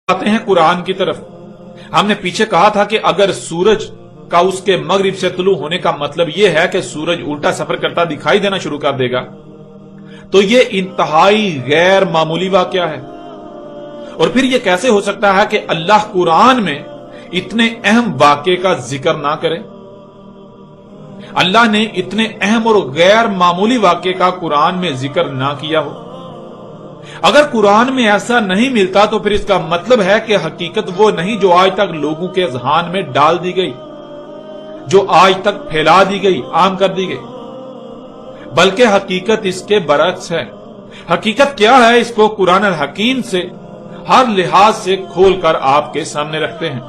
آتے ہیں قرآن کی طرف۔ ہم نے پیچھے کہا تھا کہ اگر سورج کا اس کے مغرب سے طلوع ہونے کا مطلب یہ ہے کہ سورج الٹا سفر کرتا دکھائی دینا شروع کر دے گا، تو یہ انتہائی غیر معمولی واقعہ ہے۔ اور پھر یہ کیسے ہو سکتا ہے کہ اللہ قرآن میں اتنے اہم واقعے کا ذکر نہ کرے؟ اللہ نے اتنے اہم اور غیر معمولی واقعے کا قرآن میں ذکر نہ کیا ہو۔ اگر قرآن میں ایسا نہیں ملتا تو پھر اس کا مطلب ہے کہ حقیقت وہ نہیں جو آج تک لوگوں کے اذہان میں ڈال دی گئی، جو آج تک پھیلا دی گئی، عام کر دی گئی، بلکہ حقیقت اس کے برعکس ہے۔ حقیقت کیا ہے اس کو قرآن الحکیم سے ہر لحاظ سے کھول کر آپ کے سامنے رکھتے ہیں۔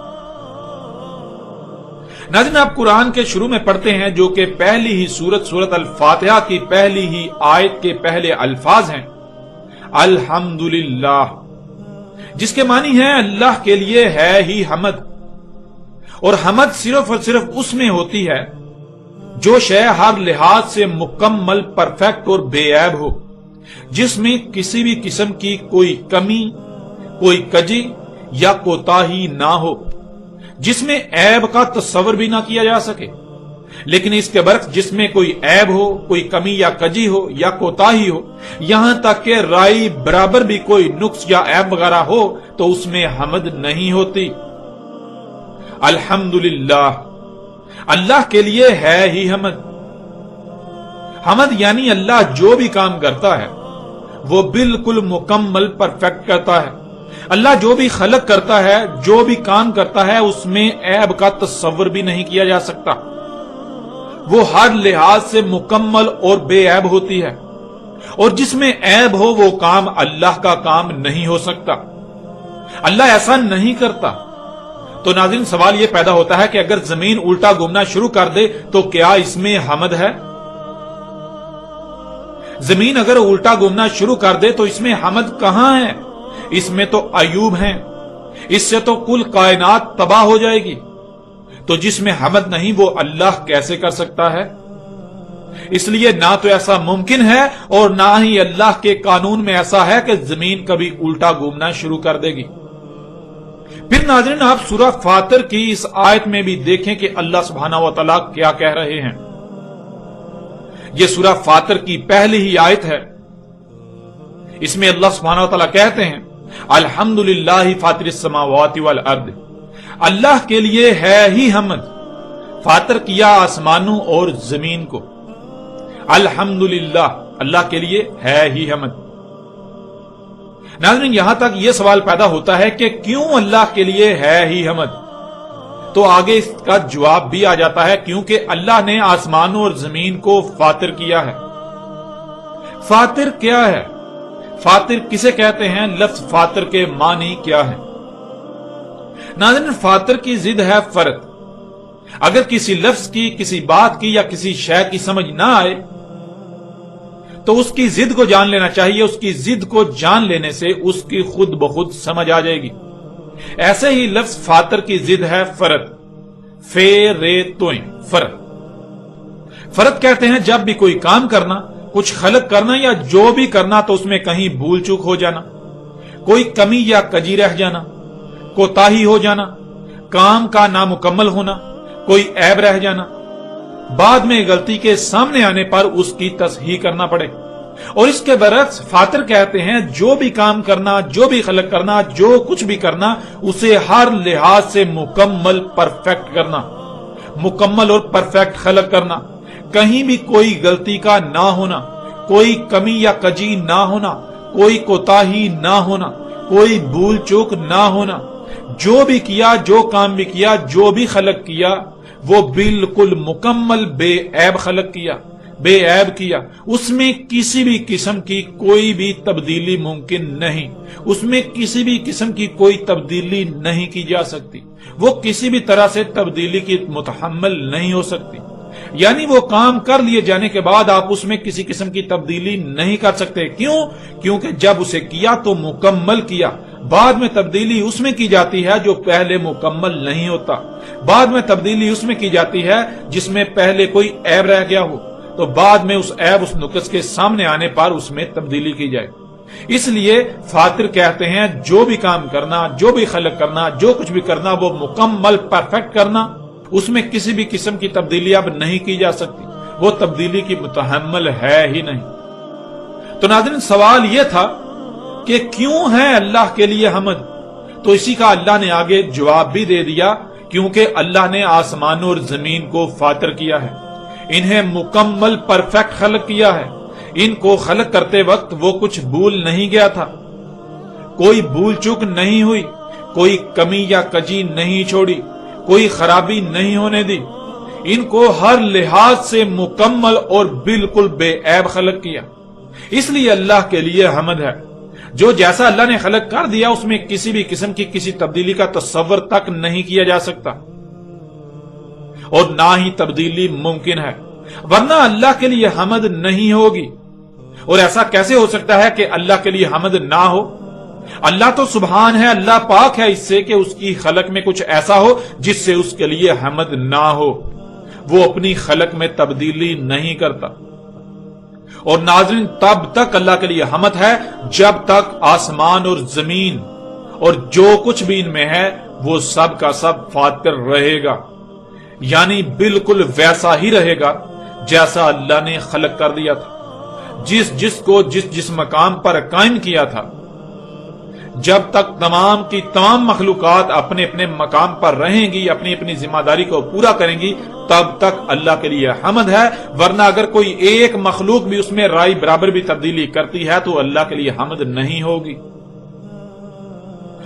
ناظرین، آپ قرآن کے شروع میں پڑھتے ہیں جو کہ پہلی ہی سورت الفاتحہ کی پہلی ہی آیت کے پہلے الفاظ ہیں الحمدللہ، جس کے معنی ہے اللہ کے لیے ہے ہی حمد۔ اور حمد صرف اور صرف اس میں ہوتی ہے جو شے ہر لحاظ سے مکمل، پرفیکٹ اور بے عیب ہو، جس میں کسی بھی قسم کی کوئی کمی، کوئی کجی یا کوتاہی نہ ہو، جس میں عیب کا تصور بھی نہ کیا جا سکے۔ لیکن اس کے برعکس جس میں کوئی عیب ہو، کوئی کمی یا کجی ہو یا کوتاہی ہو، یہاں تک کہ رائی برابر بھی کوئی نقص یا عیب وغیرہ ہو، تو اس میں حمد نہیں ہوتی۔ الحمدللہ، اللہ کے لیے ہے ہی حمد۔ حمد یعنی اللہ جو بھی کام کرتا ہے وہ بالکل مکمل، پرفیکٹ کرتا ہے۔ اللہ جو بھی خلق کرتا ہے، جو بھی کام کرتا ہے، اس میں عیب کا تصور بھی نہیں کیا جا سکتا۔ وہ ہر لحاظ سے مکمل اور بے عیب ہوتی ہے، اور جس میں عیب ہو وہ کام اللہ کا کام نہیں ہو سکتا۔ اللہ ایسا نہیں کرتا۔ تو ناظرین، سوال یہ پیدا ہوتا ہے کہ اگر زمین الٹا گھومنا شروع کر دے تو کیا اس میں حمد ہے؟ زمین اگر الٹا گھومنا شروع کر دے تو اس میں حمد کہاں ہے؟ اس میں تو عیوب ہیں، اس سے تو کل کائنات تباہ ہو جائے گی۔ تو جس میں حمد نہیں وہ اللہ کیسے کر سکتا ہے؟ اس لیے نہ تو ایسا ممکن ہے اور نہ ہی اللہ کے قانون میں ایسا ہے کہ زمین کبھی الٹا گھومنا شروع کر دے گی۔ پھر ناظرین، آپ سورہ فاطر کی اس آیت میں بھی دیکھیں کہ اللہ سبحانہ و تعالیٰ کیا کہہ رہے ہیں۔ یہ سورہ فاطر کی پہلی ہی آیت ہے۔ اس میں اللہ سبحانہ و تعالیٰ کہتے ہیں الحمدللہ فاطر السماوات والارض، اللہ کے لیے ہے ہی حمد، فاطر کیا آسمانوں اور زمین کو۔ الحمدللہ، اللہ کے لیے ہے ہی حمد۔ ناظرین، یہاں تک یہ سوال پیدا ہوتا ہے کہ کیوں اللہ کے لیے ہے ہی حمد؟ تو آگے اس کا جواب بھی آ جاتا ہے، کیونکہ اللہ نے آسمانوں اور زمین کو فاطر کیا ہے۔ فاطر کیا ہے؟ فاطر کسے کہتے ہیں؟ لفظ فاطر کے معنی کیا ہے؟ ناظرین، فاطر کی ضد ہے فرد۔ اگر کسی لفظ کی، کسی بات کی یا کسی شے کی سمجھ نہ آئے تو اس کی ضد کو جان لینا چاہیے۔ اس کی ضد کو جان لینے سے اس کی خود بخود سمجھ آ جائے گی۔ ایسے ہی لفظ فاطر کی ضد ہے فرد، فرد۔ فرد کہتے ہیں جب بھی کوئی کام کرنا، کچھ خلق کرنا یا جو بھی کرنا تو اس میں کہیں بھول چوک ہو جانا، کوئی کمی یا کجی رہ جانا، کوتاہی ہو جانا، کام کا نامکمل ہونا، کوئی عیب رہ جانا، بعد میں غلطی کے سامنے آنے پر اس کی تصحیح کرنا پڑے۔ اور اس کے برعکس فاطر کہتے ہیں جو بھی کام کرنا، جو بھی خلق کرنا، جو کچھ بھی کرنا، اسے ہر لحاظ سے مکمل، پرفیکٹ کرنا، مکمل اور پرفیکٹ خلق کرنا، کہیں بھی کوئی غلطی کا نہ ہونا، کوئی کمی یا کجی نہ ہونا، کوئی کوتاہی نہ ہونا، کوئی بھول چوک نہ ہونا۔ جو بھی کیا، جو کام بھی کیا، جو بھی خلق کیا، وہ بالکل مکمل بے عیب خلق کیا، بے عیب کیا۔ اس میں کسی بھی قسم کی کوئی بھی تبدیلی ممکن نہیں، اس میں کسی بھی قسم کی کوئی تبدیلی نہیں کی جا سکتی، وہ کسی بھی طرح سے تبدیلی کی متحمل نہیں ہو سکتی۔ یعنی وہ کام کر لیے جانے کے بعد آپ اس میں کسی قسم کی تبدیلی نہیں کر سکتے۔ کیوں؟ کیونکہ جب اسے کیا تو مکمل کیا، بعد میں تبدیلی اس میں کی جاتی ہے جو پہلے مکمل نہیں ہوتا، بعد میں تبدیلی اس میں کی جاتی ہے جس میں پہلے کوئی عیب رہ گیا ہو، تو بعد میں اس عیب، اس نقص کے سامنے آنے پر اس میں تبدیلی کی جائے۔ اس لیے فاطر کہتے ہیں جو بھی کام کرنا، جو بھی خلق کرنا، جو کچھ بھی کرنا، وہ مکمل پرفیکٹ کرنا، اس میں کسی بھی قسم کی تبدیلی اب نہیں کی جا سکتی، وہ تبدیلی کی متحمل ہے ہی نہیں۔ تو ناظرین، سوال یہ تھا کہ کیوں ہے اللہ کے لیے حمد؟ تو اسی کا اللہ نے آگے جواب بھی دے دیا، کیونکہ اللہ نے آسمانوں اور زمین کو فاطر کیا ہے، انہیں مکمل پرفیکٹ خلق کیا ہے۔ ان کو خلق کرتے وقت وہ کچھ بھول نہیں گیا تھا، کوئی بھول چوک نہیں ہوئی، کوئی کمی یا کجی نہیں چھوڑی، کوئی خرابی نہیں ہونے دی، ان کو ہر لحاظ سے مکمل اور بالکل بے عیب خلق کیا۔ اس لیے اللہ کے لیے حمد ہے۔ جو جیسا اللہ نے خلق کر دیا اس میں کسی بھی قسم کی کسی تبدیلی کا تصور تک نہیں کیا جا سکتا، اور نہ ہی تبدیلی ممکن ہے، ورنہ اللہ کے لیے حمد نہیں ہوگی۔ اور ایسا کیسے ہو سکتا ہے کہ اللہ کے لیے حمد نہ ہو؟ اللہ تو سبحان ہے، اللہ پاک ہے اس سے کہ اس کی خلق میں کچھ ایسا ہو جس سے اس کے لیے حمد نہ ہو۔ وہ اپنی خلق میں تبدیلی نہیں کرتا۔ اور ناظرین، تب تک اللہ کے لیے حمد ہے جب تک آسمان اور زمین اور جو کچھ بھی ان میں ہے وہ سب کا سب فاطر رہے گا، یعنی بالکل ویسا ہی رہے گا جیسا اللہ نے خلق کر دیا تھا، جس کو جس مقام پر قائم کیا تھا۔ جب تک تمام کی تمام مخلوقات اپنے اپنے مقام پر رہیں گی، اپنی اپنی ذمہ داری کو پورا کریں گی، تب تک اللہ کے لیے حمد ہے، ورنہ اگر کوئی ایک مخلوق بھی اس میں رائی برابر بھی تبدیلی کرتی ہے تو اللہ کے لیے حمد نہیں ہوگی۔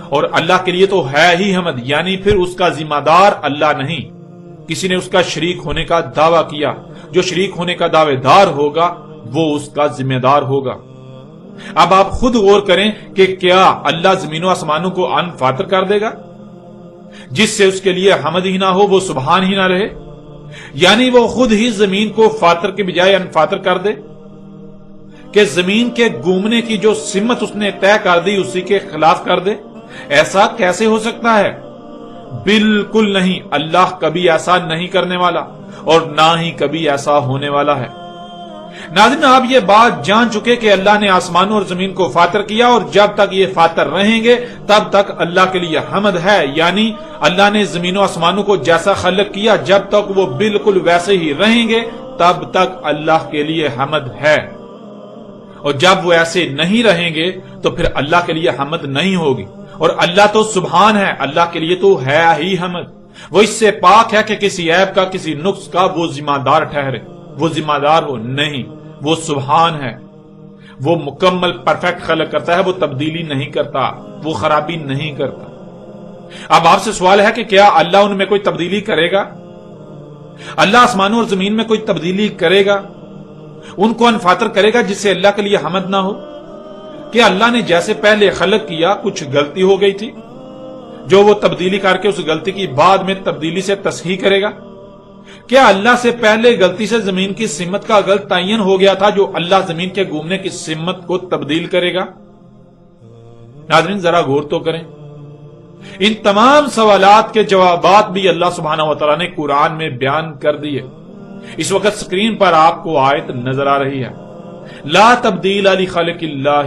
اور اللہ کے لیے تو ہے ہی حمد، یعنی پھر اس کا ذمہ دار اللہ نہیں، کسی نے اس کا شریک ہونے کا دعویٰ کیا، جو شریک ہونے کا دعوے دار ہوگا وہ اس کا ذمہ دار ہوگا۔ اب آپ خود غور کریں کہ کیا اللہ زمین و آسمانوں کو ان فاطر کر دے گا جس سے اس کے لیے حمد ہی نہ ہو، وہ سبحان ہی نہ رہے؟ یعنی وہ خود ہی زمین کو فاطر کے بجائے ان فاطر کر دے کہ زمین کے گھومنے کی جو سمت اس نے طے کر دی اسی کے خلاف کر دے؟ ایسا کیسے ہو سکتا ہے؟ بالکل نہیں، اللہ کبھی ایسا نہیں کرنے والا اور نہ ہی کبھی ایسا ہونے والا ہے۔ ناظرین، آپ یہ بات جان چکے کہ اللہ نے آسمانوں اور زمین کو فاطر کیا، اور جب تک یہ فاطر رہیں گے تب تک اللہ کے لیے حمد ہے، یعنی اللہ نے زمین و آسمانوں کو جیسا خلق کیا جب تک وہ بالکل ویسے ہی رہیں گے تب تک اللہ کے لیے حمد ہے، اور جب وہ ایسے نہیں رہیں گے تو پھر اللہ کے لیے حمد نہیں ہوگی۔ اور اللہ تو سبحان ہے، اللہ کے لیے تو ہے ہی حمد، وہ اس سے پاک ہے کہ کسی عیب کا، کسی نقص کا وہ ذمہ دار ٹھہرے، وہ ذمہ دار ہو نہیں، وہ سبحان ہے، وہ مکمل پرفیکٹ خلق کرتا ہے، وہ تبدیلی نہیں کرتا، وہ خرابی نہیں کرتا۔ اب آپ سے سوال ہے کہ کیا اللہ ان میں کوئی تبدیلی کرے گا؟ اللہ آسمانوں اور زمین میں کوئی تبدیلی کرے گا، ان کو انفاطر کرے گا جس سے اللہ کے لیے حمد نہ ہو؟ کہ اللہ نے جیسے پہلے خلق کیا کچھ غلطی ہو گئی تھی جو وہ تبدیلی کر کے اس غلطی کی بعد میں تبدیلی سے تصحیح کرے گا؟ کیا اللہ سے پہلے غلطی سے زمین کی سمت کا غلط تعین ہو گیا تھا جو اللہ زمین کے گھومنے کی سمت کو تبدیل کرے گا؟ ناظرین، ذرا غور تو کریں، ان تمام سوالات کے جوابات بھی اللہ سبحانہ و تعالیٰ نے قرآن میں بیان کر دیے۔ اس وقت سکرین پر آپ کو آیت نظر آ رہی ہے، لا تبدیل لخلق اللہ،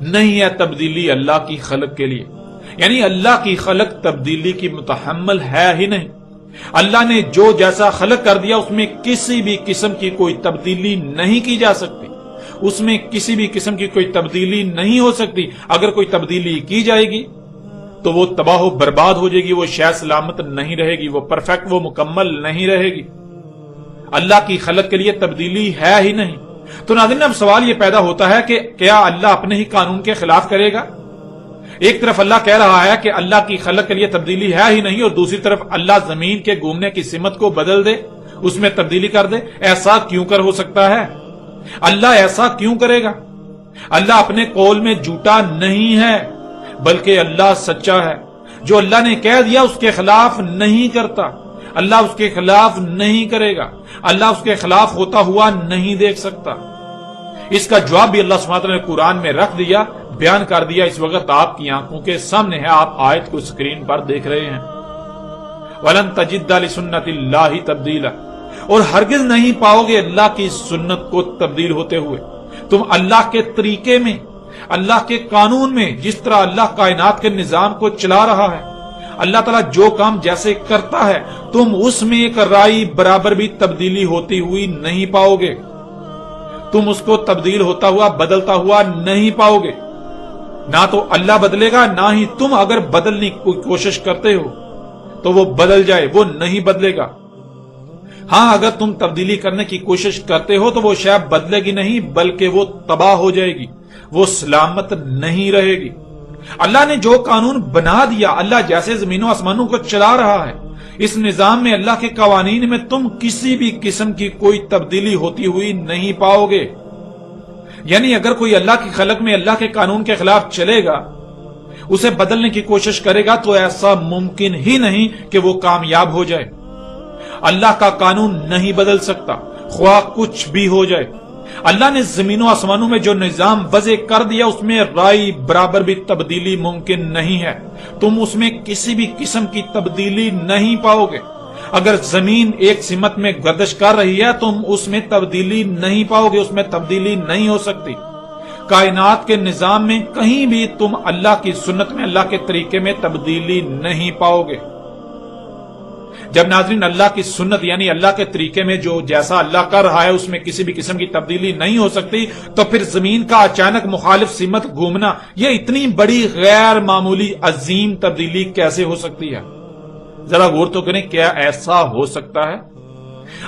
نہیں ہے تبدیلی اللہ کی خلق کے لیے، یعنی اللہ کی خلق تبدیلی کی متحمل ہے ہی نہیں۔ اللہ نے جو جیسا خلق کر دیا اس میں کسی بھی قسم کی کوئی تبدیلی نہیں کی جا سکتی، اس میں کسی بھی قسم کی کوئی تبدیلی نہیں ہو سکتی۔ اگر کوئی تبدیلی کی جائے گی تو وہ تباہ و برباد ہو جائے گی، وہ شے سلامت نہیں رہے گی، وہ پرفیکٹ، وہ مکمل نہیں رہے گی۔ اللہ کی خلق کے لیے تبدیلی ہے ہی نہیں۔ تو ناظرین، اب سوال یہ پیدا ہوتا ہے کہ کیا اللہ اپنے ہی قانون کے خلاف کرے گا؟ ایک طرف اللہ کہہ رہا ہے کہ اللہ کی خلق کے لیے تبدیلی ہے ہی نہیں، اور دوسری طرف اللہ زمین کے گھومنے کی سمت کو بدل دے، اس میں تبدیلی کر دے۔ ایسا کیوں کر ہو سکتا ہے؟ اللہ ایسا کیوں کرے گا؟ اللہ اپنے قول میں جھوٹا نہیں ہے، بلکہ اللہ سچا ہے۔ جو اللہ نے کہہ دیا اس کے خلاف نہیں کرتا، اللہ اس کے خلاف نہیں کرے گا، اللہ اس کے خلاف ہوتا ہوا نہیں دیکھ سکتا۔ اس کا جواب بھی اللہ سبحانہ وتعالیٰ نے قرآن میں رکھ دیا، بیان کر دیا، اس وقت آپ کی آنکھوں کے سامنے ہے، آپ آیت کو سکرین پر دیکھ رہے ہیں۔ وَلَن تَجِدَّ لِسُنَّتِ اللَّهِ تَبْدِيلًا، اور ہرگز نہیں پاؤ گے اللہ کی سنت کو تبدیل ہوتے ہوئے۔ تم اللہ کے طریقے میں، اللہ کے قانون میں، جس طرح اللہ کائنات کے نظام کو چلا رہا ہے، اللہ تعالیٰ جو کام جیسے کرتا ہے، تم اس میں ایک رائی برابر بھی تبدیلی ہوتی ہوئی نہیں پاؤ گے، تم اس کو تبدیل ہوتا ہوا بدلتا ہوا نہیں پاؤ گے۔ نہ تو اللہ بدلے گا، نہ ہی تم اگر بدلنے کی کوشش کرتے ہو تو وہ بدل جائے، وہ نہیں بدلے گا۔ ہاں، اگر تم تبدیلی کرنے کی کوشش کرتے ہو تو وہ شے بدلے گی نہیں، بلکہ وہ تباہ ہو جائے گی، وہ سلامت نہیں رہے گی۔ اللہ نے جو قانون بنا دیا، اللہ جیسے زمینوں آسمانوں کو چلا رہا ہے، اس نظام میں، اللہ کے قوانین میں تم کسی بھی قسم کی کوئی تبدیلی ہوتی ہوئی نہیں پاؤ گے۔ یعنی اگر کوئی اللہ کی خلق میں اللہ کے قانون کے خلاف چلے گا، اسے بدلنے کی کوشش کرے گا، تو ایسا ممکن ہی نہیں کہ وہ کامیاب ہو جائے۔ اللہ کا قانون نہیں بدل سکتا، خواہ کچھ بھی ہو جائے۔ اللہ نے زمینوں آسمانوں میں جو نظام وضع کر دیا، اس میں رائی برابر بھی تبدیلی ممکن نہیں ہے۔ تم اس میں کسی بھی قسم کی تبدیلی نہیں پاؤ گے۔ اگر زمین ایک سمت میں گردش کر رہی ہے، تم اس میں تبدیلی نہیں پاؤ گے، اس میں تبدیلی نہیں ہو سکتی۔ کائنات کے نظام میں کہیں بھی تم اللہ کی سنت میں، اللہ کے طریقے میں تبدیلی نہیں پاؤ گے۔ جب ناظرین اللہ کی سنت یعنی اللہ کے طریقے میں جو جیسا اللہ کر رہا ہے اس میں کسی بھی قسم کی تبدیلی نہیں ہو سکتی، تو پھر زمین کا اچانک مخالف سمت گھومنا، یہ اتنی بڑی غیر معمولی عظیم تبدیلی کیسے ہو سکتی ہے؟ ذرا غور تو کریں، کیا ایسا ہو سکتا ہے؟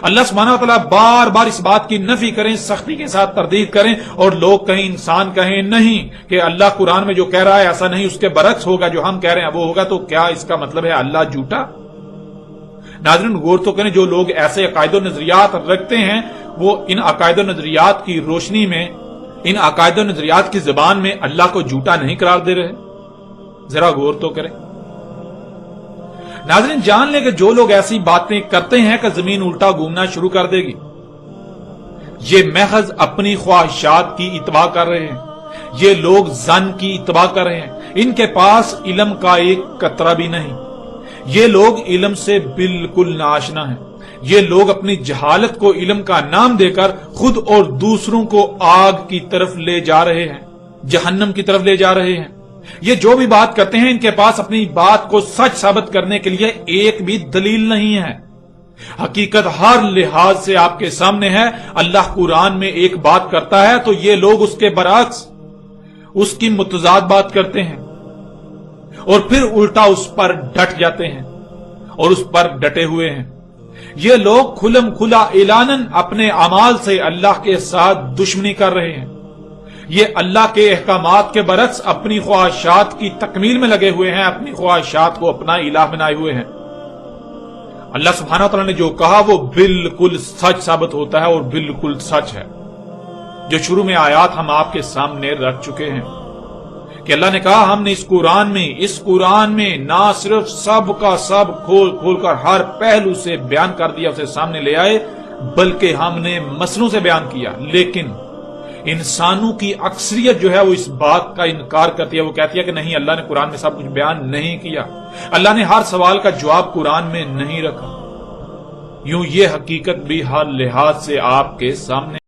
اللہ سبحانہ وتعالی بار بار اس بات کی نفی کریں، سختی کے ساتھ تردید کریں، اور لوگ کہیں، انسان کہیں نہیں کہ اللہ قرآن میں جو کہہ رہا ہے ایسا نہیں، اس کے برعکس ہوگا، جو ہم کہہ رہے ہیں وہ ہوگا، تو کیا اس کا مطلب ہے اللہ جھوٹا؟ ناظرین غور تو کریں، جو لوگ ایسے عقائد و نظریات رکھتے ہیں، وہ ان عقائد و نظریات کی روشنی میں، ان عقائد و نظریات کی زبان میں اللہ کو جھوٹا نہیں قرار دے رہے۔ ذرا غور تو کریں۔ ناظرین جان لیں کہ جو لوگ ایسی باتیں کرتے ہیں کہ زمین الٹا گھومنا شروع کر دے گی، یہ محض اپنی خواہشات کی اتباع کر رہے ہیں، یہ لوگ ظن کی اتباع کر رہے ہیں، ان کے پاس علم کا ایک قطرہ بھی نہیں، یہ لوگ علم سے بالکل ناآشنا ہیں، یہ لوگ اپنی جہالت کو علم کا نام دے کر خود اور دوسروں کو آگ کی طرف لے جا رہے ہیں، جہنم کی طرف لے جا رہے ہیں۔ یہ جو بھی بات کرتے ہیں، ان کے پاس اپنی بات کو سچ ثابت کرنے کے لیے ایک بھی دلیل نہیں ہے۔ حقیقت ہر لحاظ سے آپ کے سامنے ہے۔ اللہ قرآن میں ایک بات کرتا ہے تو یہ لوگ اس کے برعکس، اس کی متضاد بات کرتے ہیں، اور پھر الٹا اس پر ڈٹ جاتے ہیں اور اس پر ڈٹے ہوئے ہیں۔ یہ لوگ کھلم کھلا اعلاناً اپنے اعمال سے اللہ کے ساتھ دشمنی کر رہے ہیں۔ یہ اللہ کے احکامات کے برعکس اپنی خواہشات کی تکمیل میں لگے ہوئے ہیں، اپنی خواہشات کو اپنا الہ بنائے ہوئے ہیں۔ اللہ سبحانہ وتعالی نے جو کہا وہ بالکل سچ ثابت ہوتا ہے اور بالکل سچ ہے، جو شروع میں آیات ہم آپ کے سامنے رکھ چکے ہیں کہ اللہ نے کہا ہم نے اس قرآن میں نہ صرف سب کا سب کھول کھول کر ہر پہلو سے بیان کر دیا، اسے سامنے لے آئے، بلکہ ہم نے مسئلوں سے بیان کیا۔ لیکن انسانوں کی اکثریت جو ہے وہ اس بات کا انکار کرتی ہے، وہ کہتی ہے کہ نہیں، اللہ نے قرآن میں سب کچھ بیان نہیں کیا، اللہ نے ہر سوال کا جواب قرآن میں نہیں رکھا۔ یوں یہ حقیقت بھی ہر لحاظ سے آپ کے سامنے